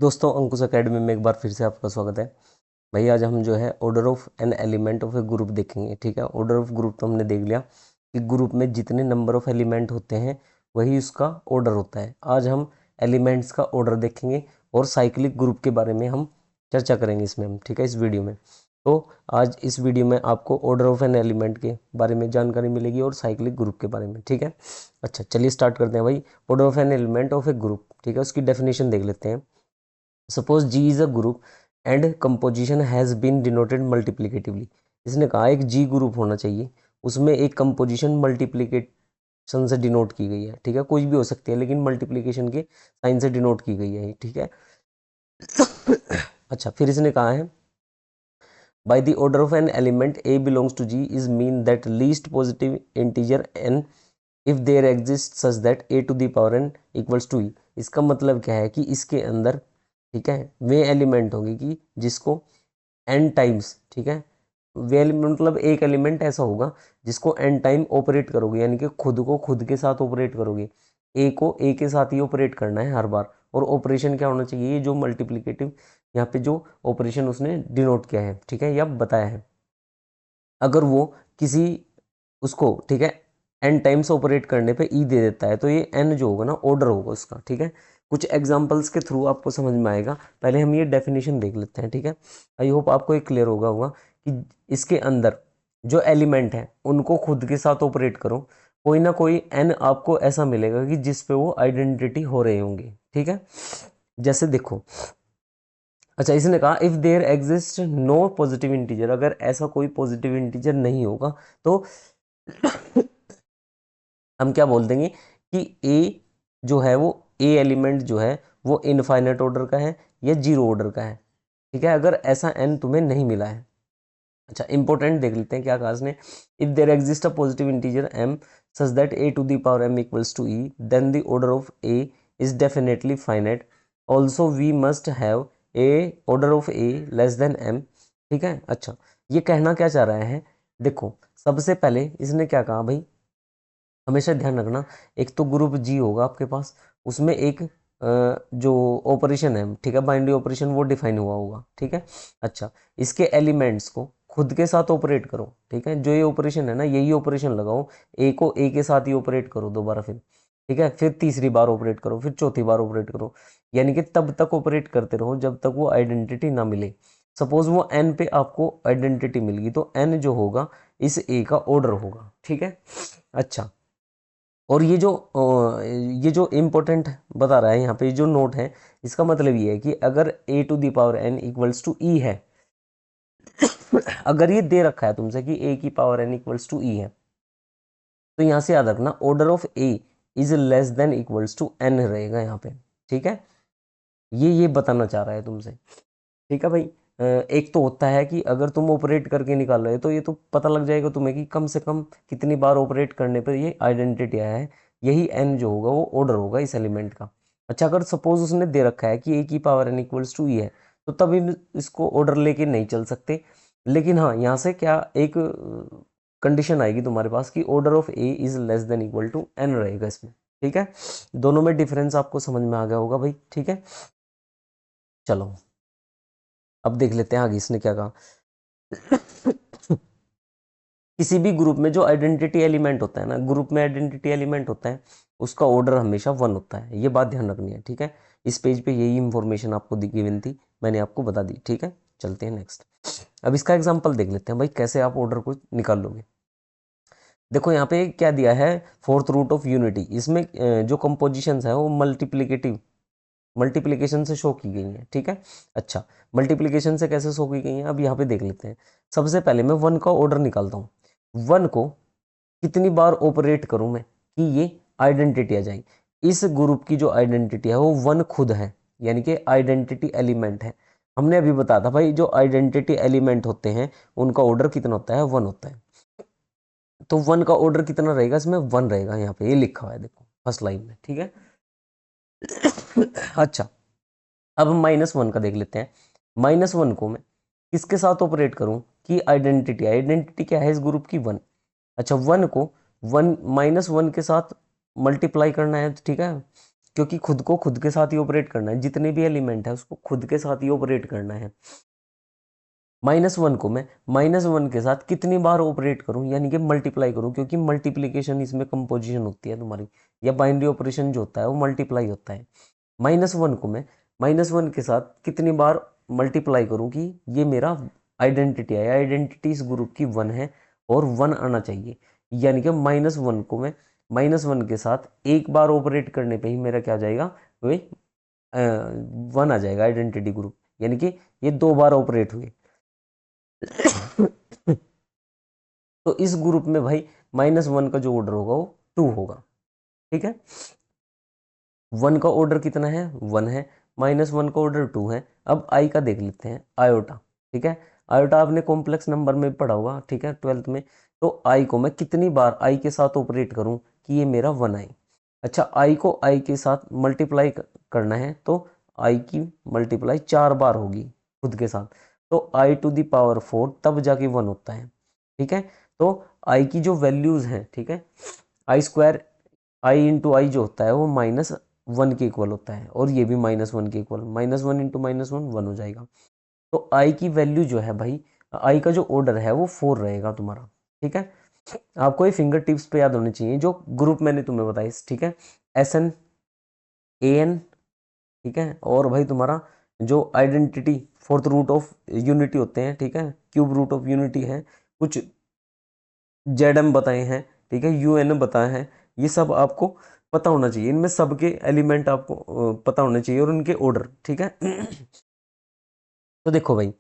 दोस्तों अंकुश एकेडमी में एक बार फिर से आपका स्वागत है। भाई आज हम जो है order of an element of a group देखेंगे। ठीक है, ऑर्डर ऑफ ग्रुप तो हमने देख लिया कि ग्रुप में जितने नंबर ऑफ एलिमेंट होते हैं वही उसका ऑर्डर होता है। आज हम एलिमेंट्स का ऑर्डर देखेंगे और साइक्लिक ग्रुप के बारे में हम चर्चा करेंगे इसमें हम। ठीक है, इस वीडियो में तो आज इस वीडियो में आपको ऑर्डर ऑफ एन एलिमेंट के बारे में जानकारी मिलेगी और साइक्लिक ग्रुप के बारे में। ठीक है, अच्छा चलिए स्टार्ट करते हैं भाई। Order of an element of a group, ठीक है, उसकी डेफिनेशन देख लेते हैं। Suppose G is a group and composition has been denoted multiplicatively. इसने कहा एक जी ग्रुप होना चाहिए, उसमें एक कंपोजिशन मल्टीप्लिकेशन से डिनोट की गई है। ठीक है, कुछ भी हो सकती है लेकिन मल्टीप्लिकेशन के साइन से डिनोट की गई है। ठीक है अच्छा, फिर इसने कहा है by the order of an element a belongs to g is mean that least positive integer n if there exists such that a to the power n equals to e। इसका मतलब क्या है कि इसके अंदर, ठीक है, वे एलिमेंट होंगे कि जिसको n टाइम्स, ठीक है, वे एलिमेंट मतलब एक एलिमेंट ऐसा होगा जिसको n टाइम ऑपरेट करोगे, यानी कि खुद को खुद के साथ ऑपरेट करोगे। ए को ए के साथ ही ऑपरेट करना है हर बार, और ऑपरेशन क्या होना चाहिए, जो मल्टीप्लिकेटिव यहाँ पे जो ऑपरेशन उसने डिनोट किया है, ठीक है, या बताया है, अगर वो किसी उसको, ठीक है, एन टाइम्स ऑपरेट करने पे ई दे देता है तो ये एन जो होगा ना ऑर्डर होगा उसका। ठीक है, कुछ एग्जांपल्स के थ्रू आपको समझ में आएगा। पहले हम ये डेफिनेशन देख लेते हैं। ठीक है, आई होप आपको एक क्लियर होगा कि इसके अंदर जो एलिमेंट है उनको खुद के साथ ऑपरेट करो, कोई ना कोई एन आपको ऐसा मिलेगा कि जिस पे वो आइडेंटिटी हो रहे होंगे। ठीक है, जैसे देखो, अच्छा इसने कहा if there exist no positive integer, अगर ऐसा कोई पॉजिटिव इंटीजर नहीं होगा तो हम क्या बोल देंगे कि ए जो है वो ए एलिमेंट जो है वो इनफाइनाइट ऑर्डर का है या जीरो ऑर्डर का है। ठीक है, अगर ऐसा एन तुम्हें नहीं मिला है। अच्छा इंपॉर्टेंट देख लेते हैं क्या कहा इसने, if there exist a positive integer m such that a to the power m equals to e then the order of a is definitely finite, also we must have a order of a less than m. ठीक है, अच्छा ये कहना क्या चाह रहा है, देखो सबसे पहले इसने क्या कहा भाई, हमेशा ध्यान रखना, एक तो ग्रुप जी होगा आपके पास, उसमें एक जो ऑपरेशन है, ठीक है, बाइनरी ऑपरेशन, वो डिफाइन हुआ होगा। ठीक है, अच्छा इसके एलिमेंट्स को खुद के साथ ऑपरेट करो। ठीक है, जो ये ऑपरेशन है ना यही ऑपरेशन लगाओ, ए को ए के साथ ही ऑपरेट करो दोबारा, ठीक है, फिर तीसरी बार ऑपरेट करो, फिर चौथी बार ऑपरेट करो, यानी कि तब तक ऑपरेट करते रहो जब तक वो आइडेंटिटी ना मिले। सपोज वो एन पे आपको आइडेंटिटी मिल गई तो एन जो होगा इस ए का ऑर्डर होगा। ठीक है, अच्छा और ये जो इम्पोर्टेंट बता रहा है यहाँ पे, जो नोट है, इसका मतलब ये है कि अगर a to the power n equals to e है, अगर ये दे रखा है तुमसे कि ए की power n equals to e है, तो यहाँ से याद रखना order of a is less than equals to n रहेगा यहाँ पे। ठीक है, ये बताना चाह रहा है तुमसे। ठीक है भाई, एक तो होता है कि अगर तुम ऑपरेट करके निकाल रहे हो तो ये तो पता लग जाएगा तुम्हें कि कम से कम कितनी बार ऑपरेट करने पर ये आइडेंटिटी आया है, यही एन जो होगा वो ऑर्डर होगा इस एलिमेंट का। अच्छा अगर सपोज उसने दे रखा है कि ए की power n equals to e है, तो तभी इसको ऑर्डर लेके नहीं चल सकते, लेकिन हाँ यहाँ से क्या एक कंडीशन आएगी तुम्हारे पास कि order of a is less than equal to n रहेगा इसमें। ठीक है, दोनों में डिफरेंस आपको समझ में आ गया होगा भाई। ठीक है, चलो अब देख लेते हैं आगे इसने क्या कहा। किसी भी ग्रुप में जो आइडेंटिटी एलिमेंट होता है ना, ग्रुप में आइडेंटिटी एलिमेंट होता है उसका ऑर्डर हमेशा वन होता है, ये बात ध्यान रखनी है। ठीक है, इस पेज पे यही इंफॉर्मेशन आपको गिवन थी, मैंने आपको बता दी। ठीक है, चलते हैं नेक्स्ट। अब इसका एग्जांपल देख लेते हैं भाई कैसे आप ऑर्डर को निकाल लोगे। देखो यहाँ पे क्या दिया है, फोर्थ रूट ऑफ यूनिटी, इसमें जो कंपोजिशंस है वो मल्टीप्लिकेशन से शो की गई है। ठीक है, अच्छा मल्टीप्लिकेशन से कैसे शो की गई है अब यहाँ पे देख लेते हैं। सबसे पहले मैं वन का ऑर्डर निकालता हूँ, वन को कितनी बार ऑपरेट करूं मैं कि ये आइडेंटिटी आ जाए। इस ग्रुप की जो आइडेंटिटी है वो वन खुद है, यानी कि आइडेंटिटी एलिमेंट है। हमने अभी बताया था भाई जो आइडेंटिटी एलिमेंट होते हैं उनका ऑर्डर कितना होता है, वन होता है। तो वन का ऑर्डर कितना रहेगा, इसमें वन रहेगा, यहाँ पे ये लिखा हुआ है देखो फर्स्ट लाइन में। ठीक है, अच्छा अब हम माइनस वन का देख लेते हैं। माइनस वन को मैं किसके साथ ऑपरेट करूं कि आइडेंटिटी, आइडेंटिटी क्या है इस ग्रुप की, वन। अच्छा वन को वन माइनस वन के साथ मल्टीप्लाई करना है, ठीक है, क्योंकि खुद को खुद के साथ ही ऑपरेट करना है, जितने भी एलिमेंट है उसको खुद के साथ ही ऑपरेट करना है। -1 को मैं -1 के साथ कितनी बार ऑपरेट करूं, यानी कि मल्टीप्लाई करूं, क्योंकि मल्टीप्लीकेशन इसमें कंपोजिशन होती है तुम्हारी, या बाइनरी ऑपरेशन जो होता है वो मल्टीप्लाई होता है। -1 को मैं -1 के साथ कितनी बार मल्टीप्लाई करूं कि ये मेरा आइडेंटिटी है, आइडेंटिटी इस ग्रुप की 1 है और 1 आना चाहिए, यानी कि -1 को मैं -1 के साथ एक बार ऑपरेट करने पे ही मेरा क्या आ जाएगा, वे 1 आ जाएगा आइडेंटिटी ग्रुप, यानी कि ये 2 बार ऑपरेट हुए। तो इस ग्रुप में भाई -1 का जो ऑर्डर होगा वो 2 होगा। ठीक है, 1 का ऑर्डर कितना है, 1 है, -1 का ऑर्डर 2 है। अब आई का देख लेते हैं, आयोटा। ठीक है, आयोटा आपने कॉम्प्लेक्स नंबर में पढ़ा होगा, ठीक है, 12th में। तो आई को मैं कितनी बार आई के साथ ऑपरेट करूं कि ये मेरा 1 आए। अच्छा, आई को आई के साथ मल्टीप्लाई करना है, तो आई की मल्टीप्लाई 4 बार होगी खुद के साथ, तो आई टू द पावर 4 तब जाके 1 होता है। ठीक है, तो आई की जो वैल्यूज हैं, ठीक है, आई स्क्वायर, आई इंटू आई जो होता है वो -1 के इक्वल होता है, और ये भी -1 के इक्वल, -1 इंटू -1 1 हो जाएगा। तो आई की वैल्यू जो है भाई, आई का जो ऑर्डर है वो 4 रहेगा तुम्हारा। ठीक है, आपको ये फिंगर टिप्स पे याद होने चाहिए जो ग्रुप मैंने तुम्हें बताई। ठीक है, SN AN, ठीक है, और भाई तुम्हारा जो identity fourth root of unity होते हैं, ठीक है, क्यूब रूट ऑफ यूनिटी है, कुछ ZM बताए हैं, ठीक है, UN बताए हैं, ये सब आपको पता होना चाहिए, इनमें सबके एलिमेंट आपको पता होने चाहिए और उनके ऑर्डर। ठीक है, तो देखो भाई,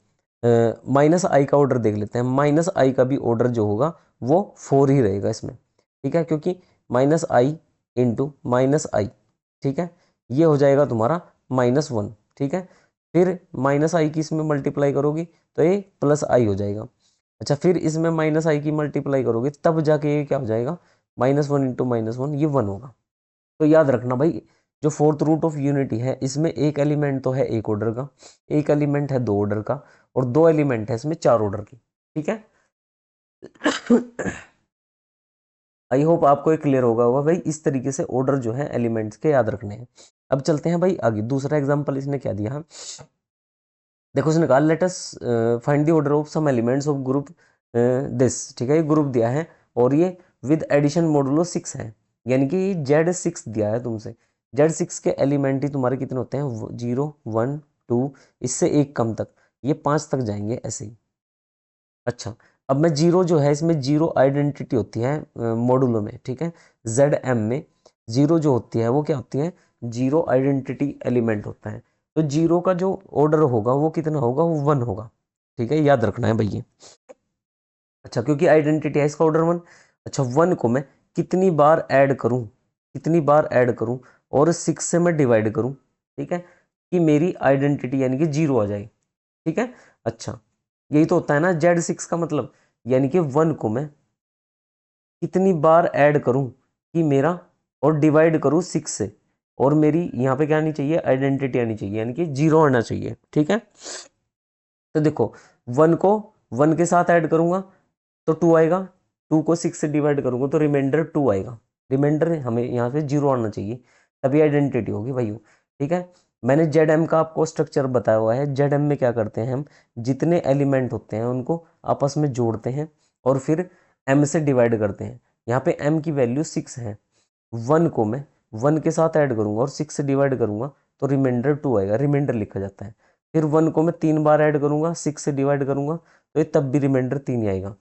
-i का ऑर्डर देख लेते हैं। -i का भी ऑर्डर जो होगा वो 4 ही रहेगा इसमें। ठीक है, क्योंकि -i इंटू -i, ठीक है, ये हो जाएगा तुम्हारा -1। ठीक है, फिर -i की इसमें मल्टीप्लाई करोगी तो ये +i हो जाएगा। अच्छा, फिर इसमें -i की मल्टीप्लाई करोगे तब जाके ये क्या हो जाएगा, -1 इंटू -1, ये 1 होगा। तो याद रखना भाई, जो फोर्थ रूट ऑफ यूनिटी है इसमें एक एलिमेंट तो है 1 ऑर्डर का, एक एलिमेंट है 2 ऑर्डर का, और 2 एलिमेंट है इसमें 4 ऑर्डर की। ठीक है, आई होप आपको ये क्लियर होगा भाई, इस तरीके से ऑर्डर जो है एलिमेंट्स के याद रखने हैं। अब चलते हैं भाई आगे, दूसरा एग्जांपल इसने क्या दिया, देखो इसने कहा let us find the order of some elements of group this. ठीक है, ये ग्रुप दिया है और ये विद एडिशन मॉडुलो 6 है, यानी कि Z6 दिया है तुमसे। Z6 के एलिमेंट ही तुम्हारे कितने होते हैं, 0 1 2, इससे एक कम तक, ये 5 तक जाएंगे ऐसे ही। अच्छा, अब मैं जीरो जो है, इसमें जीरो आइडेंटिटी होती है मॉडुलो में। ठीक है, ZM में जीरो जो होती है वो क्या होती है, जीरो आइडेंटिटी एलिमेंट होता है। तो जीरो का जो ऑर्डर होगा वो कितना होगा, वो 1 होगा। ठीक है, याद रखना है भैया। अच्छा, क्योंकि आइडेंटिटी है इसका ऑर्डर 1। अच्छा, 1 को मैं कितनी बार ऐड करूं, कितनी बार ऐड करूं और 6 से मैं डिवाइड करूं, ठीक है, कि मेरी आइडेंटिटी यानी कि 0 आ जाए। ठीक है, अच्छा, यही तो होता है ना Z6 का मतलब, यानी कि 1 को मैं कितनी बार ऐड करूं कि मेरा, और डिवाइड करूं 6 से, और मेरी यहाँ पे क्या आनी चाहिए, आइडेंटिटी आनी चाहिए, यानी कि 0 आना चाहिए। ठीक है, तो देखो 1 को 1 के साथ ऐड करूंगा तो 2 आएगा, 2 को 6 से डिवाइड करूंगा तो रिमाइंडर 2 आएगा, रिमाइंडर हमें यहाँ से 0 आना चाहिए, तभी आइडेंटिटी होगी भाई। ठीक है, मैंने ZM का आपको स्ट्रक्चर बताया हुआ है। ZM में क्या करते हैं हम, जितने एलिमेंट होते हैं उनको आपस में जोड़ते हैं और फिर M से डिवाइड करते हैं। यहाँ पे M की वैल्यू 6 है, 1 को मैं 1 के साथ ऐड करूंगा और 6 से डिवाइड करूंगा तो रिमाइंडर 2 आएगा, रिमाइंडर लिखा जाता है। फिर 1 को मैं 3 बार ऐड करूंगा, 6 से डिवाइड करूंगा तो ये तब भी रिमाइंडर 3 ही आएगा।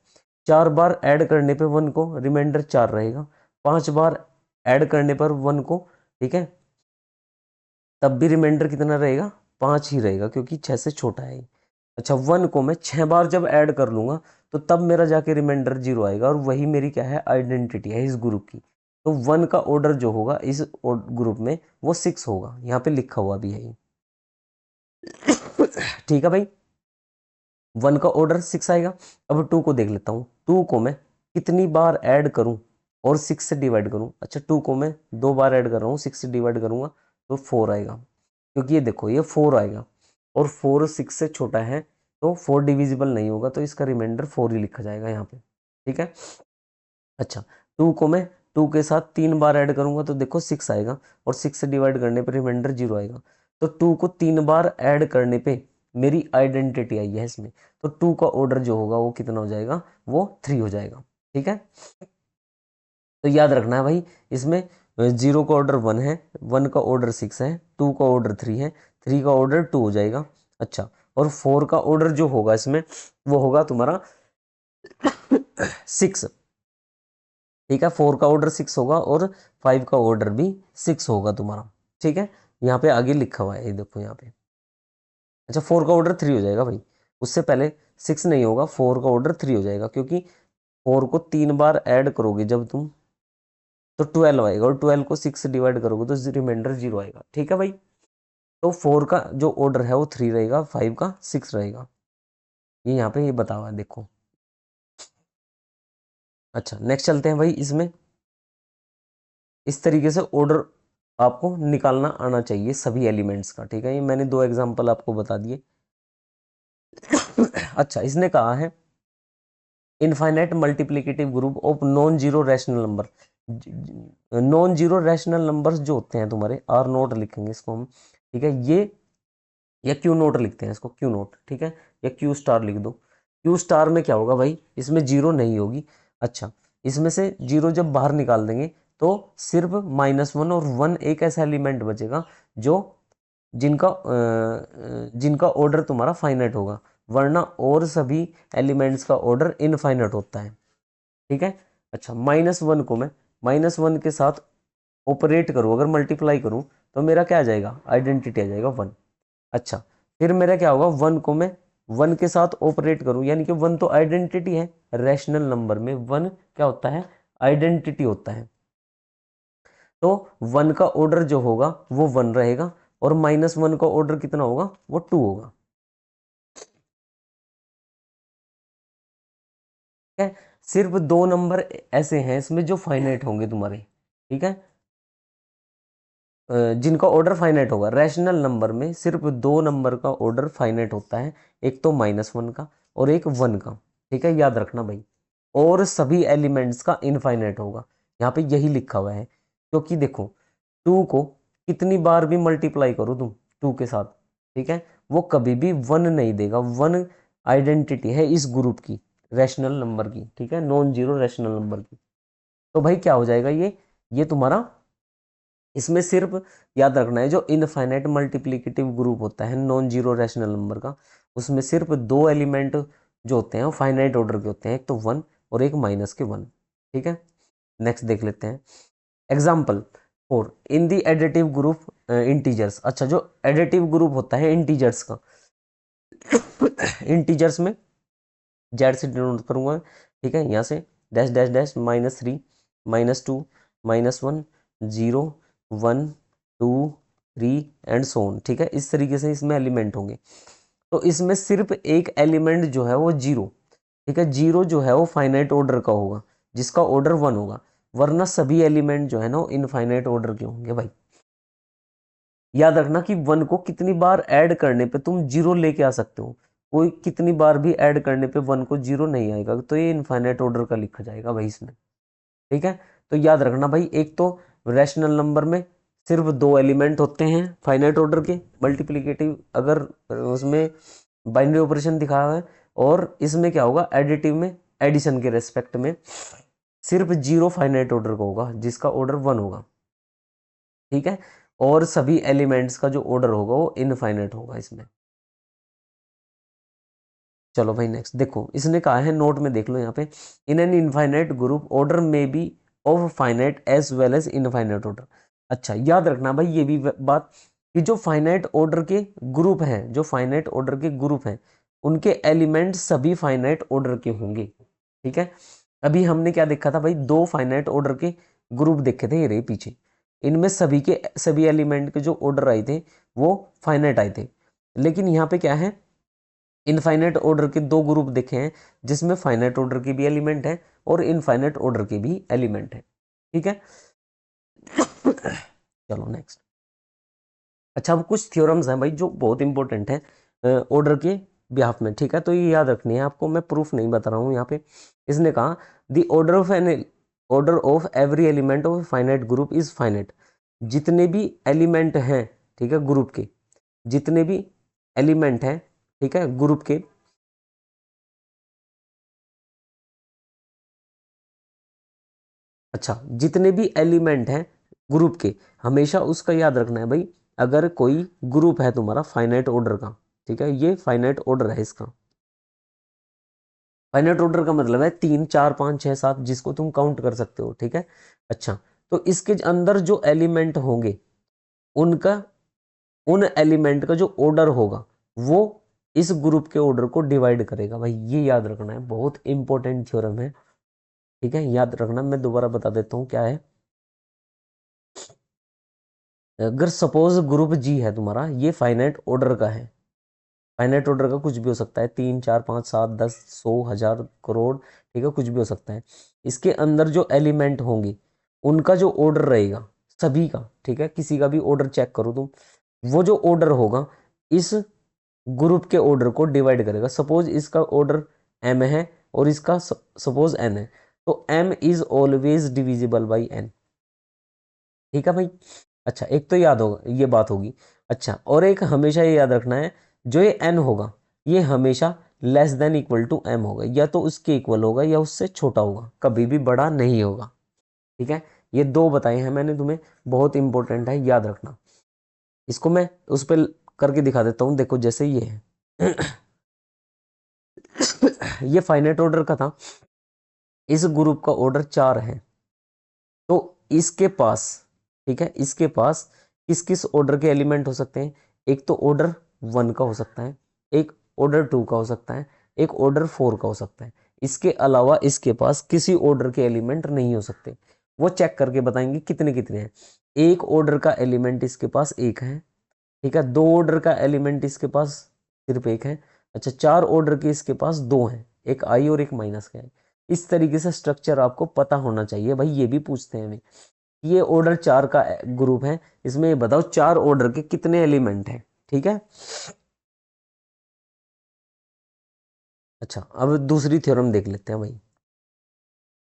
4 बार ऐड करने पे 1 को रिमाइंडर 4 रहेगा, 5 बार ऐड करने पर 1 को, ठीक है, तब भी रिमाइंडर कितना रहेगा, 5 ही रहेगा, क्योंकि 6 से छोटा है। अच्छा, 1 को मैं 6 बार जब ऐड कर लूंगा तो तब मेरा जाके रिमाइंडर 0 आएगा, और वही मेरी क्या है, आइडेंटिटी है इस ग्रुप की। तो 1 का ऑर्डर जो होगा इस ग्रुप में वो 6 होगा, यहाँ पे लिखा हुआ भी है। ठीक है भाई, 1 का ऑर्डर 6 आएगा। अब 2 को देख लेता हूँ, 2 को मैं कितनी बार ऐड करूँ और 6 से डिवाइड करूँ। अच्छा, 2 को मैं 2 बार ऐड कर रहा हूँ, 6 से डिवाइड करूँगा तो 4 आएगा, क्योंकि ये देखो ये 4 आएगा और 4 6 से छोटा है, तो 4 डिविजिबल नहीं होगा, तो इसका रिमाइंडर 4 ही लिखा जाएगा यहाँ पे। ठीक है, अच्छा, 2 को मैं 2 के साथ 3 बार ऐड करूंगा तो देखो 6 आएगा, और 6 से डिवाइड करने पर रिमाइंडर 0 आएगा। तो 2 को 3 बार ऐड करने पे मेरी आइडेंटिटी आई है इसमें, तो 2 का ऑर्डर जो होगा वो कितना हो जाएगा, वो 3 हो जाएगा। ठीक है, तो याद रखना है भाई, इसमें 0 का ऑर्डर 1 है, 1 का ऑर्डर 6 है, 2 का ऑर्डर 3 है, 3 का ऑर्डर 2 हो जाएगा। अच्छा, और 4 का ऑर्डर जो होगा इसमें वो होगा तुम्हारा 6। ठीक है, 4 का ऑर्डर 6 होगा और 5 का ऑर्डर भी 6 होगा तुम्हारा। ठीक है, यहाँ पे आगे लिखा हुआ है, ये देखो यहाँ पे। अच्छा, 4 का ऑर्डर 3 हो जाएगा भाई, उससे पहले 6 नहीं होगा, 4 का ऑर्डर 3 हो जाएगा, क्योंकि 4 को 3 बार ऐड करोगे जब तुम, तो 12 आएगा, और 12 को 6 से डिवाइड करोगे तो रिमाइंडर 0 आएगा। ठीक है भाई, तो 4 का जो ऑर्डर है वो 3 रहेगा, 5 का 6 रहेगा, ये यहाँ पे ये बता हुआ है, देखो। अच्छा, नेक्स्ट चलते हैं भाई। इसमें इस तरीके से ऑर्डर आपको निकालना आना चाहिए सभी एलिमेंट्स का। ठीक है, ये मैंने 2 एग्जांपल आपको बता दिए। अच्छा, इसने कहा है infinite multiplicative group of non zero rational number. Non zero rational numbers जो होते हैं तुम्हारे, आर नोट लिखेंगे इसको हम। ठीक है, ये या क्यू नोट लिखते हैं इसको, क्यू नोट। ठीक है, या क्यू स्टार लिख दो। क्यू स्टार में क्या होगा भाई, इसमें जीरो नहीं होगी। अच्छा, इसमें से जीरो जब बाहर निकाल देंगे तो सिर्फ -1 और 1 एक ऐसा एलिमेंट बचेगा जो जिनका ऑर्डर तुम्हारा फाइनाइट होगा, वरना और सभी एलिमेंट्स का ऑर्डर इनफाइनाइट होता है। ठीक है, अच्छा, -1 को मैं -1 के साथ ऑपरेट करूँ, अगर मल्टीप्लाई करूँ तो मेरा क्या आ जाएगा, आइडेंटिटी आ जाएगा 1। अच्छा, फिर मेरा क्या होगा, 1 को मैं 1 के साथ ऑपरेट करूँ, यानी कि 1 तो आइडेंटिटी है, रैशनल नंबर में 1 क्या होता है, आइडेंटिटी होता है। तो 1 का ऑर्डर जो होगा वो 1 रहेगा, और -1 का ऑर्डर कितना होगा, वो 2 होगा। ठीक है, सिर्फ 2 नंबर ऐसे हैं इसमें जो फाइनाइट होंगे तुम्हारे। ठीक है, जिनका ऑर्डर फाइनाइट होगा, रैशनल नंबर में सिर्फ 2 नंबर का ऑर्डर फाइनाइट होता है, एक तो -1 का और एक 1 का। ठीक है, याद रखना भाई, और सभी एलिमेंट्स का इनफाइनाइट होगा, यहाँ पे यही लिखा हुआ है। क्योंकि देखो, 2 को कितनी बार भी मल्टीप्लाई करो तुम 2 के साथ, ठीक है, वो कभी भी 1 नहीं देगा। 1 आइडेंटिटी है इस ग्रुप की, रैशनल नंबर की। ठीक है, नॉन जीरो रैशनल नंबर की। तो भाई क्या हो जाएगा, ये तुम्हारा, इसमें सिर्फ याद रखना है, जो इनफाइनाइट मल्टीप्लिकेटिव ग्रुप होता है नॉन जीरो रैशनल नंबर का, उसमें सिर्फ 2 एलिमेंट जो होते हैं वो फाइनाइट ऑर्डर के होते हैं, एक तो 1 और एक -1। ठीक है, नेक्स्ट देख लेते हैं एग्जाम्पल 4 इन दी एडिटिव ग्रुप इंटीजर्स। अच्छा, जो एडिटिव ग्रुप होता है इंटीजर्स का, इंटीजर्स में जेड से डिनोट करूंगा। ठीक है, यहाँ से dash dash dash -3 -2 -1 0 1 2 3 and so on. ठीक है, इस तरीके से इसमें एलिमेंट होंगे। तो इसमें सिर्फ एक एलिमेंट जो है वो 0। ठीक है, 0 जो है वो फाइनाइट ऑर्डर का होगा, जिसका ऑर्डर 1 होगा, वरना सभी एलिमेंट जो है ना वो इनफाइनाइट ऑर्डर के होंगे भाई। याद रखना कि 1 को कितनी बार ऐड करने पे तुम 0 लेके आ सकते हो, कोई कितनी बार भी ऐड करने पे 1 को 0 नहीं आएगा, तो ये इनफाइनाइट ऑर्डर का लिखा जाएगा भाई इसमें। ठीक है, तो याद रखना भाई, एक तो रैशनल नंबर में सिर्फ 2 एलिमेंट होते हैं फाइनाइट ऑर्डर के, मल्टीप्लिकेटिव अगर उसमें बाइनरी ऑपरेशन दिखाया हुआ है, और इसमें क्या होगा, एडिटिव में एडिशन के रेस्पेक्ट में सिर्फ 0 फाइनाइट ऑर्डर का होगा, जिसका ऑर्डर 1 होगा। ठीक है, और सभी एलिमेंट्स का जो ऑर्डर होगा वो इनफाइनाइट होगा इसमें। चलो भाई, नेक्स्ट देखो, इसने कहा है, नोट में देख लो यहाँ पे, in an infinite group order में b of finite as well as infinite order. अच्छा, याद रखना भाई ये भी बात, कि जो फाइनाइट ऑर्डर के ग्रुप हैं, जो फाइनाइट ऑर्डर के ग्रुप हैं, उनके एलिमेंट सभी फाइनाइट ऑर्डर के होंगे। ठीक है, अभी हमने क्या देखा था भाई, 2 फाइनाइट ऑर्डर के ग्रुप देखे थे, ये रहे पीछे, इनमें सभी के सभी एलिमेंट के जो ऑर्डर आए थे वो फाइनाइट आए थे। लेकिन यहाँ पे क्या है, इनफाइनाइट ऑर्डर के 2 ग्रुप देखे हैं, जिसमें फाइनाइट ऑर्डर के भी एलिमेंट है और इनफाइनाइट ऑर्डर के भी एलिमेंट है। ठीक है, चलो नेक्स्ट। अच्छा, अब कुछ थ्योरम्स हैं भाई जो बहुत इंपॉर्टेंट है ऑर्डर के बिहाफ में। ठीक है, तो ये याद रखनी है आपको, मैं प्रूफ नहीं बता रहा हूँ यहाँ पे। इसने कहा the order of an order of every element of finite group is finite. जितने भी एलिमेंट हैं, ठीक है, ग्रुप के, जितने भी एलिमेंट हैं, ठीक है, ग्रुप के, अच्छा, जितने भी एलिमेंट हैं ग्रुप के, हमेशा उसका याद रखना है भाई, अगर कोई ग्रुप है तुम्हारा फाइनाइट ऑर्डर का, ठीक है, ये फाइनाइट ऑर्डर है इसका। फाइनाइट ऑर्डर का मतलब है 3 4 5 6 7, जिसको तुम काउंट कर सकते हो, ठीक है। अच्छा, तो इसके अंदर जो एलिमेंट होंगे, उनका, उन एलिमेंट का जो ऑर्डर होगा वो इस ग्रुप के ऑर्डर को डिवाइड करेगा भाई, ये याद रखना है, बहुत इंपॉर्टेंट थ्योरम है, ठीक है, याद रखना। मैं दोबारा बता देता हूँ क्या है। अगर सपोज ग्रुप जी है तुम्हारा, ये फाइनाइट ऑर्डर का है, फाइनाइट ऑर्डर का कुछ भी हो सकता है, 3 4 5 7 10 100 1000 करोड़, ठीक है, कुछ भी हो सकता है। इसके अंदर जो एलिमेंट होंगे उनका जो ऑर्डर रहेगा सभी का, ठीक है, किसी का भी ऑर्डर चेक करो तुम, वो जो ऑर्डर होगा इस ग्रुप के ऑर्डर को डिवाइड करेगा। सपोज इसका ऑर्डर एम है और इसका सपोज एन है, तो m is always divisible by n, ठीक है भाई। अच्छा, एक तो याद होगा, ये बात होगी। अच्छा, और एक हमेशा ये याद रखना है, जो ये एन होगा ये हमेशा less than equal to m होगा, या तो उसके इक्वल होगा या उससे छोटा होगा, कभी भी बड़ा नहीं होगा, ठीक है। ये दो बताए हैं मैंने तुम्हें, बहुत इंपॉर्टेंट है, याद रखना। इसको मैं उस पर करके दिखा देता हूँ, देखो जैसे ये है ये फाइनाइट ऑर्डर का था, इस ग्रुप का ऑर्डर 4 है, तो इसके पास, ठीक है, इसके पास किस किस ऑर्डर के एलिमेंट हो सकते हैं? एक तो ऑर्डर 1 का हो सकता है, एक ऑर्डर 2 का हो सकता है, एक ऑर्डर 4 का हो सकता है। इसके अलावा इसके पास किसी ऑर्डर के एलिमेंट नहीं हो सकते। वो चेक करके बताएंगे कितने कितने हैं। एक ऑर्डर का एलिमेंट इसके पास एक है, ठीक है, दो ऑर्डर का एलिमेंट इसके पास सिर्फ एक है, अच्छा, 4 ऑर्डर के इसके पास दो हैं, एक आई और एक माइनस का है। इस तरीके से स्ट्रक्चर आपको पता होना चाहिए भाई। ये भी पूछते हैं हमें, ये ऑर्डर 4 का ग्रुप है, इसमें ये बताओ 4 ऑर्डर के कितने एलिमेंट हैं, ठीक है। अच्छा, अब दूसरी थ्योरम देख लेते हैं भाई,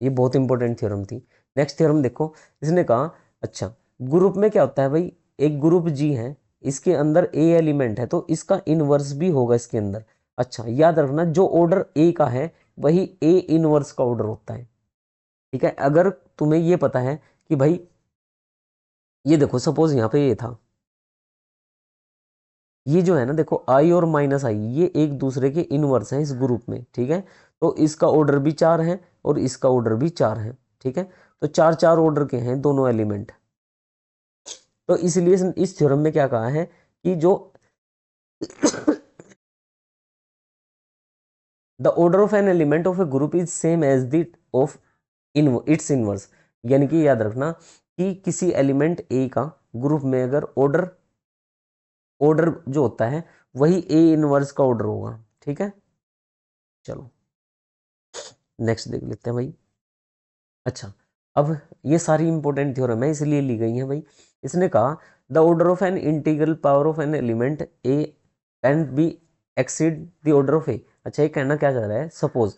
ये बहुत इंपॉर्टेंट थ्योरम थी। नेक्स्ट थ्योरम देखो, इसने कहा, अच्छा, ग्रुप में क्या होता है भाई, एक ग्रुप जी है, इसके अंदर ए एलिमेंट है, तो इसका इनवर्स भी होगा इसके अंदर। अच्छा, याद रखना, जो ऑर्डर ए का है वही ए इनवर्स का ऑर्डर होता है, ठीक है। अगर तुम्हें ये पता है कि भाई, ये देखो सपोज यहाँ पे ये था, ये जो है ना, देखो आई और माइनस आई ये एक दूसरे के इनवर्स हैं इस ग्रुप में, ठीक है। तो इसका ऑर्डर भी 4 है और इसका ऑर्डर भी 4 है, ठीक है। तो 4 4 ऑर्डर के हैं दोनों एलिमेंट। तो इसलिए इस थ्योरम में क्या कहा है कि जो the order of an element of a group is same as the of in its inverse, यानी कि याद रखना कि किसी एलिमेंट ए का ग्रुप में अगर ऑर्डर ऑर्डर जो होता है वही ए इनवर्स का ऑर्डर होगा, ठीक है। चलो नेक्स्ट देख लेते हैं भाई। अच्छा, अब ये सारी इंपॉर्टेंट थ्योरम है इसलिए ली गई है भाई। इसने कहा the order of an integral power of an element a can be exceed the order of a. अच्छा, ये कहना क्या चाह रहा है, सपोज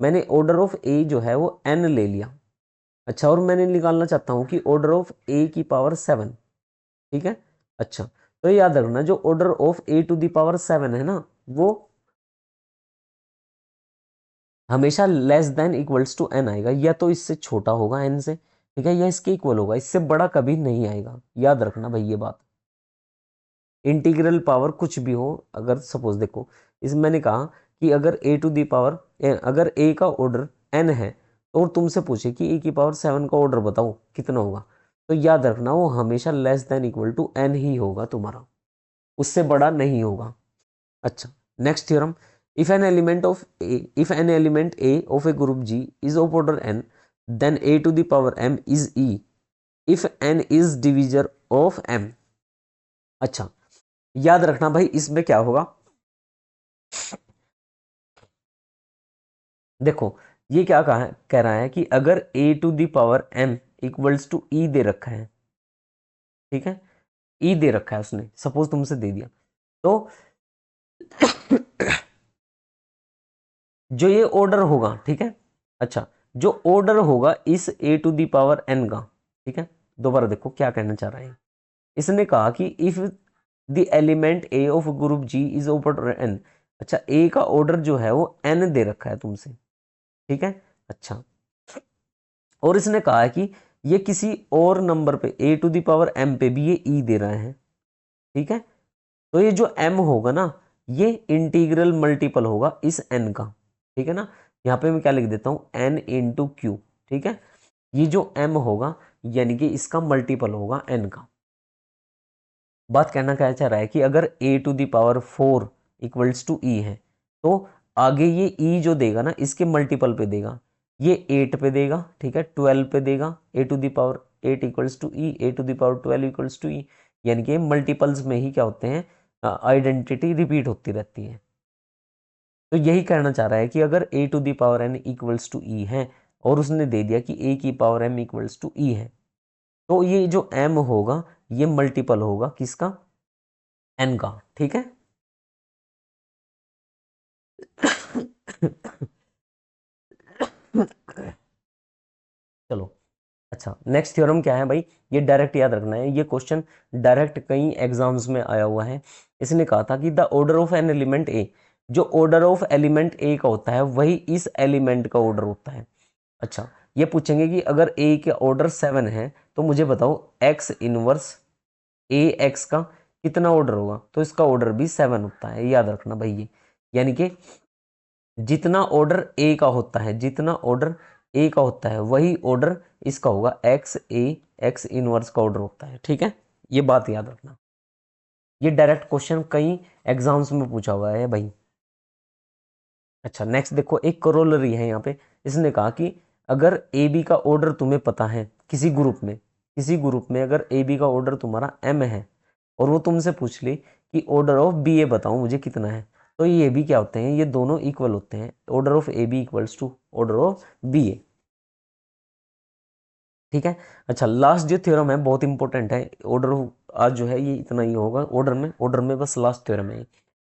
मैंने ऑर्डर ऑफ ए जो है वो एन ले लिया, अच्छा, और मैंने निकालना चाहता हूँ कि ऑर्डर ऑफ ए की पावर 7, ठीक है। अच्छा, तो याद रखना, जो order of a to the power 7 है ना, वो हमेशा less than equals to n आएगा, या तो इससे छोटा होगा एन से, ठीक है, या इसके इक्वल होगा, इससे बड़ा कभी नहीं आएगा, याद रखना भाई ये बात। इंटीग्रल पावर कुछ भी हो, अगर सपोज देखो, इस मैंने कहा कि अगर ए टू दी पावर, अगर ए का ऑर्डर एन है और तुमसे पूछे कि ए की पावर 7 का ऑर्डर बताओ कितना होगा, तो याद रखना वो हमेशा less than equal to n ही होगा तुम्हारा, उससे बड़ा नहीं होगा। अच्छा, next theorem, if an element a of a group G is of order n, then a to the power m is e if n is divisor of m। अच्छा, याद रखना भाई, इसमें क्या होगा, देखो ये क्या कह रहा है कि अगर a to the power m equals to e दे रखा है, ठीक है, ई दे रखा है उसने, सपोज तुमसे दे दिया, तो जो ये ऑर्डर होगा, ठीक है, अच्छा, जो ऑर्डर होगा इस a to the power n का, ठीक है। दोबारा देखो क्या कहना चाह रहा है, इसने कहा कि if the element a of group g is order n। अच्छा, a का ऑर्डर जो है वो n दे रखा है तुमसे, ठीक है। अच्छा, और इसने कहा है कि ये किसी और नंबर पे a to the power m पे भी ये e दे रहे हैं, ठीक है। तो ये जो m होगा ना, ये इंटीग्रल मल्टीपल होगा इस n का, ठीक है ना। यहाँ पे मैं क्या लिख देता हूँ, n इंटू क्यू, ठीक है। ये जो m होगा यानी कि इसका मल्टीपल होगा n का। बात कहना क्या चाह रहा है कि अगर a to the power 4 equals to e है, तो आगे ये e जो देगा ना इसके मल्टीपल पे देगा, ये 8 पे देगा, ठीक है, 12 पे देगा, a to the power 8 equals to e, a to the power 12 equals to e, यानी कि मल्टीपल्स में ही क्या होते हैं, आइडेंटिटी रिपीट होती रहती है। तो यही कहना चाह रहा है कि अगर a to the power n equals to e है और उसने दे दिया कि a की power m equals to e है, तो ये जो m होगा ये मल्टीपल होगा किसका, n का, ठीक है। चलो, अच्छा, नेक्स्ट थ्योरम क्या है भाई, ये डायरेक्ट याद रखना है, ये क्वेश्चन डायरेक्ट कई एग्जाम्स में आया हुआ है। इसने कहा था कि the order of an element a, जो ऑर्डर ऑफ एलिमेंट ए का होता है वही इस एलिमेंट का ऑर्डर होता है। अच्छा, ये पूछेंगे कि अगर ए के ऑर्डर 7 है तो मुझे बताओ एक्स इनवर्स ए एक्स का कितना ऑर्डर होगा, तो इसका ऑर्डर भी 7 होता है, याद रखना भाई ये। यानी कि जितना ऑर्डर ए का होता है, जितना ऑर्डर ए का होता है वही ऑर्डर इसका होगा, एक्स ए एक्स इनवर्स का ऑर्डर होता है, ठीक है। ये बात याद रखना, ये डायरेक्ट क्वेश्चन कई एग्जाम्स में पूछा हुआ है भाई। अच्छा, नेक्स्ट देखो, एक करोलरी है यहाँ पे। इसने कहा कि अगर ए बी का ऑर्डर तुम्हें पता है किसी ग्रुप में, किसी ग्रुप में अगर ए बी का ऑर्डर तुम्हारा एम है और वो तुमसे पूछ ले कि ऑर्डर ऑफ बी ए बताओ मुझे कितना है, तो ये भी क्या होते हैं, ये दोनों इक्वल होते हैं, order of a b equals to order of b a, ठीक है। अच्छा, लास्ट जो थ्योरम है बहुत इंपॉर्टेंट है, ऑर्डर आज जो है ये इतना ही होगा, ऑर्डर में बस लास्ट थ्योरम है।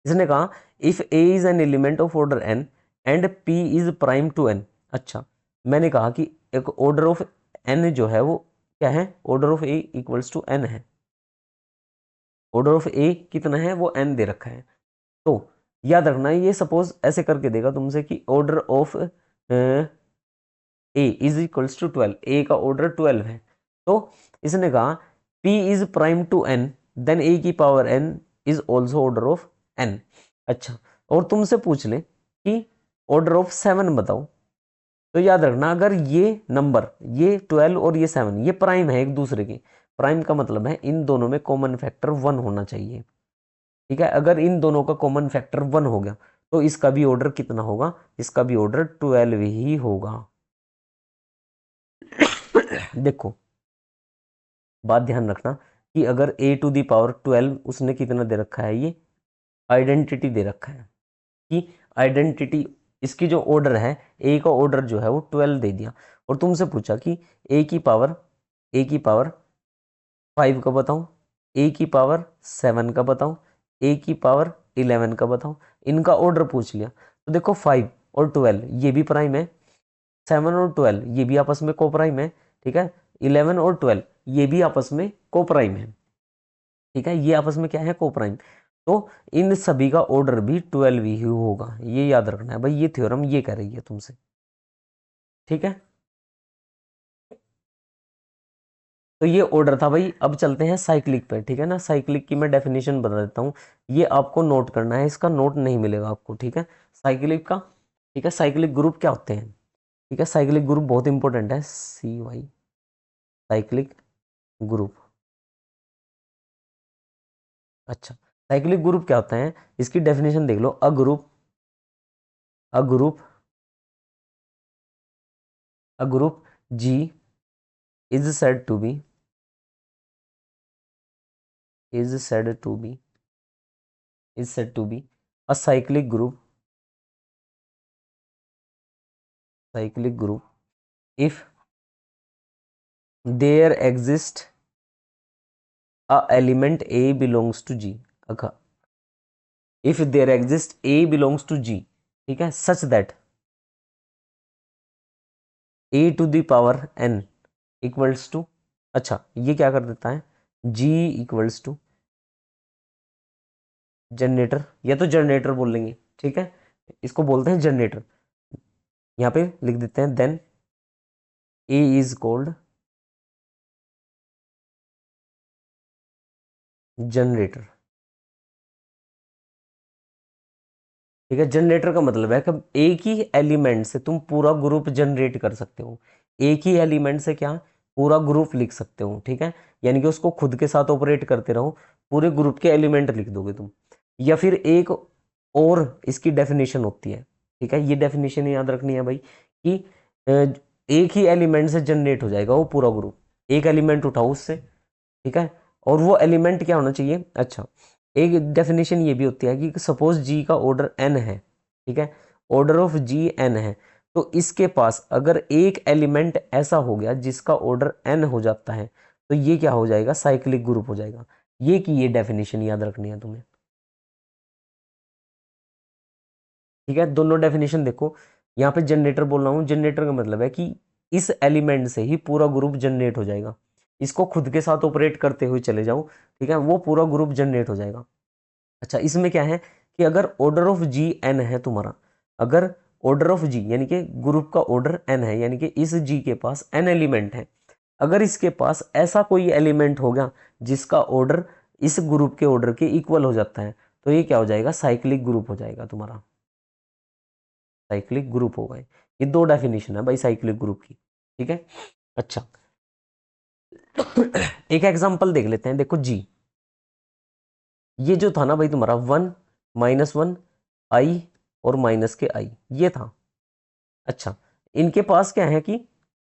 इसने कहा if a is an element of order n and p is prime to n. अच्छा, मैंने कहा कि एक ऑर्डर ऑफ एन जो है वो क्या है, order of a equals to n है, ऑर्डर ऑफ ए कितना है वो एन दे रखा है। तो याद रखना, ये सपोज ऐसे करके देगा तुमसे कि order of a is equals to 12, a का ऑर्डर 12 है, तो इसने कहा p is prime to n then a की power n is also order of n। अच्छा, और तुमसे पूछ ले कि ऑर्डर ऑफ 7 बताओ, तो याद रखना अगर ये नंबर, ये 12 और ये 7 ये प्राइम है एक दूसरे के, प्राइम का मतलब है इन दोनों में कॉमन फैक्टर 1 होना चाहिए, ठीक है। अगर इन दोनों का कॉमन फैक्टर 1 हो गया तो इसका भी ऑर्डर कितना होगा, इसका भी ऑर्डर 12 ही होगा। देखो, बात ध्यान रखना कि अगर a टू द पावर 12 उसने कितना दे रखा है, ये आइडेंटिटी दे रखा है कि आइडेंटिटी, इसकी जो ऑर्डर है a का ऑर्डर जो है वो 12 दे दिया, और तुमसे पूछा कि a की पावर 5 का बताऊं, a की पावर 7 का बताऊं, a की पावर 11 का बताऊं, इनका ऑर्डर पूछ लिया। तो देखो 5 और 12 ये भी प्राइम है, 7 और 12 ये भी आपस में कोप्राइम है, ठीक है। 11 और 12 ये भी आपस में कोप्राइम है, ठीक है, ये आपस में क्या है, कोप्राइम। तो इन सभी का ऑर्डर भी 12 ही होगा, ये याद रखना है भाई, ये थ्योरम ये कह रही है तुमसे, ठीक है। तो ये ऑर्डर था भाई, अब चलते हैं साइक्लिक पे, ठीक है ना। साइक्लिक की मैं डेफिनेशन बता देता हूँ, ये आपको नोट करना है, इसका नोट नहीं मिलेगा आपको, ठीक है, साइक्लिक का, ठीक है। साइक्लिक ग्रुप क्या होते हैं, ठीक है, साइक्लिक ग्रुप बहुत इंपॉर्टेंट है, CY साइक्लिक ग्रुप। अच्छा, साइक्लिक ग्रुप क्या होता है, इसकी डेफिनेशन देख लो, a group G is said to be is said to be is said to be a cyclic group if there exists a element A belongs to G। अच्छा, if there exists A belongs to G, ठीक है, such that a to the power n equals to, अच्छा ये क्या कर देता है, जी equals to generator, या तो जनरेटर बोल लेंगे, ठीक है, इसको बोलते हैं जनरेटर। यहाँ पे लिख देते हैं then a is called generator. ठीक है, जनरेटर का मतलब है कि एक ही एलिमेंट से तुम पूरा ग्रुप जनरेट कर सकते हो, एक ही एलिमेंट से क्या पूरा ग्रुप लिख सकते हो, ठीक है, यानी कि उसको खुद के साथ ऑपरेट करते रहो, पूरे ग्रुप के एलिमेंट लिख दोगे तुम। या फिर एक और इसकी डेफिनेशन होती है, ठीक है, ये डेफिनेशन याद रखनी है भाई कि एक ही एलिमेंट से जनरेट हो जाएगा वो पूरा ग्रुप, एक एलिमेंट उठाओ उससे, ठीक है, और वो एलिमेंट क्या होना चाहिए, अच्छा एक डेफिनेशन ये भी होती है कि सपोज जी का ऑर्डर एन है, ठीक है, ऑर्डर ऑफ जी एन है, तो इसके पास अगर एक एलिमेंट ऐसा हो गया जिसका ऑर्डर एन हो जाता है, तो ये क्या हो जाएगा, साइक्लिक ग्रुप हो जाएगा। ये की ये डेफिनेशन याद रखनी है तुम्हें, ठीक है। दोनों डेफिनेशन देखो, यहाँ पे जनरेटर बोल रहा हूँ, जनरेटर का मतलब है कि इस एलिमेंट से ही पूरा ग्रुप जनरेट हो जाएगा, इसको खुद के साथ ऑपरेट करते हुए चले जाओ, ठीक है, वो पूरा ग्रुप जनरेट हो जाएगा। अच्छा इसमें क्या है कि अगर ऑर्डर ऑफ जी एन है तुम्हारा, अगर ऑर्डर ऑफ जी यानी कि ग्रुप का ऑर्डर एन है, यानी कि इस जी के पास एन एलिमेंट है, अगर इसके पास ऐसा कोई एलिमेंट हो गया जिसका ऑर्डर इस ग्रुप के ऑर्डर के इक्वल हो जाता है, तो ये क्या हो जाएगा, साइक्लिक ग्रुप हो जाएगा तुम्हारा, साइक्लिक ग्रुप हो गए। ये दो डेफिनेशन है भाई साइक्लिक ग्रुप की, ठीक है। अच्छा एक एग्जांपल देख लेते हैं, देखो जी, ये जो था ना भाई तुम्हारा 1 -1 आई और माइनस के आई, ये था। अच्छा इनके पास क्या है कि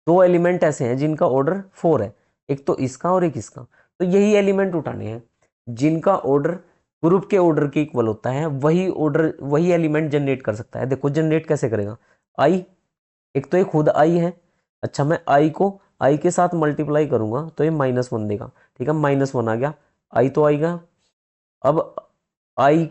दो एलिमेंट ऐसे हैं जिनका ऑर्डर 4 है, एक तो इसका और एक इसका, तो यही एलिमेंट उठाने हैं जिनका ऑर्डर ग्रुप के ऑर्डर के इक्वल होता है, वही ऑर्डर वही एलिमेंट जनरेट कर सकता है। देखो जनरेट कैसे करेगा, आई, एक तो ये खुद आई है, अच्छा मैं आई को आई के साथ मल्टीप्लाई करूंगा तो ये -1 देगा, ठीक है, -1 आ गया, आई तो आएगा, अब आई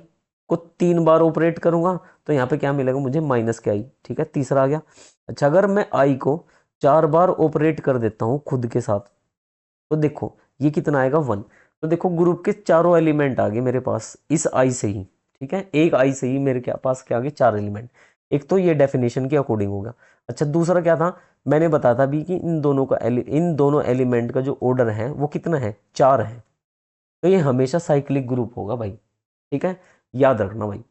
को 3 बार ऑपरेट करूंगा तो यहाँ पे क्या मिलेगा मुझे, माइनस के आई, ठीक है, तीसरा आ गया। अच्छा अगर मैं आई को 4 बार ऑपरेट कर देता हूँ खुद के साथ, तो देखो ये कितना आएगा 1, तो देखो ग्रुप के चारों एलिमेंट आ गए मेरे पास इस आई से ही, ठीक है, एक आई से ही मेरे क्या पास क्या आ गए, 4 एलिमेंट। एक तो ये डेफिनेशन के अकॉर्डिंग होगा। अच्छा दूसरा क्या था, मैंने बताया था भी कि इन दोनों एलिमेंट का जो ऑर्डर है वो कितना है, 4 है, तो ये हमेशा साइक्लिक ग्रुप होगा भाई, ठीक है, याद रखना भाई।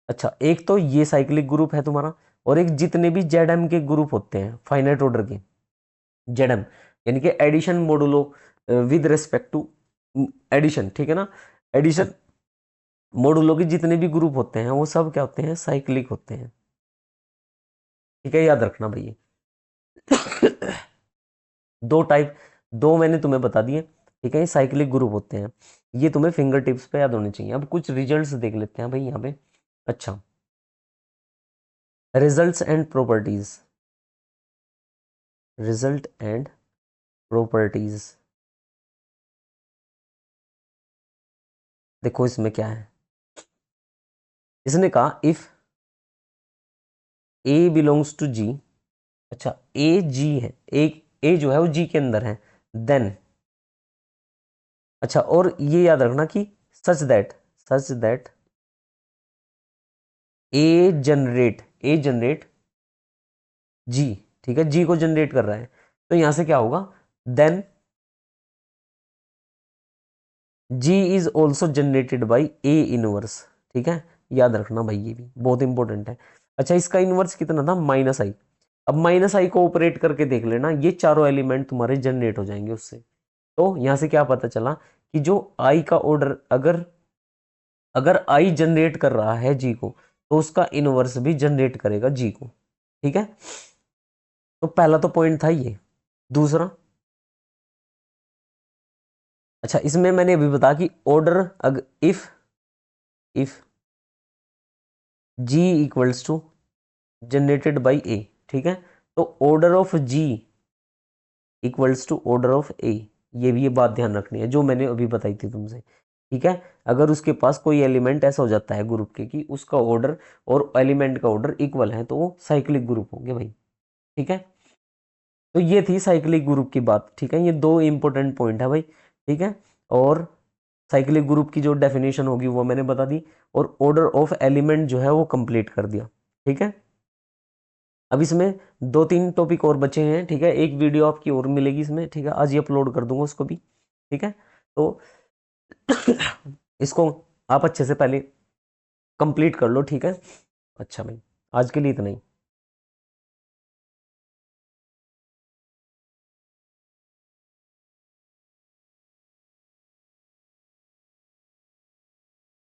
अच्छा एक तो ये साइक्लिक ग्रुप है तुम्हारा, और एक जितने भी जेड के ग्रुप होते हैं फाइनाइट ऑर्डर के, जेड यानी कि addition modulo with respect to addition, ठीक है ना, एडिशन मोडुलो के जितने भी ग्रुप होते हैं वो सब क्या होते हैं, साइक्लिक होते हैं, ठीक है, याद रखना भाई। दो टाइप, दो मैंने तुम्हें बता दिए, ठीक है, ये साइक्लिक ग्रुप होते हैं, ये तुम्हें फिंगर टिप्स पे याद होने चाहिए। अब कुछ रिजल्ट्स देख लेते हैं भाई यहाँ पे। अच्छा results and properties, result and properties, देखो इसमें क्या है, इसने कहा इफ ए बिलोंग्स टू जी, अच्छा ए जी है, एक ए जो है वो जी के अंदर है, देन, अच्छा और ये याद रखना कि सच दैट ए जनरेट जी, ठीक है, जी को जनरेट कर रहा है, तो यहां से क्या होगा, then G is also generated by a inverse, ठीक है, याद रखना भाई ये भी बहुत इंपॉर्टेंट है। अच्छा इसका इनवर्स कितना था, -i, अब -i को ऑपरेट करके देख लेना, ये चारों एलिमेंट तुम्हारे जनरेट हो जाएंगे उससे। तो यहां से क्या पता चला कि जो आई का ऑर्डर अगर अगर आई जनरेट कर रहा है जी को, तो उसका इनवर्स भी जनरेट करेगा जी को, ठीक है। तो पहला तो पॉइंट था ये। दूसरा, अच्छा इसमें मैंने अभी बताया कि ऑर्डर अगर if G equals to generated by a, ठीक है, तो order of G equals to order of a, ये बात ध्यान रखनी है जो मैंने अभी बताई थी तुमसे, ठीक है। अगर उसके पास कोई एलिमेंट ऐसा हो जाता है ग्रुप के कि उसका ऑर्डर और एलिमेंट का ऑर्डर इक्वल है, तो वो साइक्लिक ग्रुप होंगे भाई, ठीक है। तो ये थी साइक्लिक ग्रुप की बात, ठीक है। ये दो इंपॉर्टेंट पॉइंट है भाई, ठीक है। और साइक्लिक ग्रुप की जो डेफिनेशन होगी वो मैंने बता दी, और ऑर्डर ऑफ एलिमेंट जो है वो कंप्लीट कर दिया, ठीक है। अब इसमें दो तीन टॉपिक और बचे हैं, ठीक है। एक वीडियो आपकी और मिलेगी इसमें, ठीक है, आज ही अपलोड कर दूंगा उसको भी, ठीक है। तो इसको आप अच्छे से पहले कंप्लीट कर लो, ठीक है। अच्छा भाई, आज के लिए इतना ही।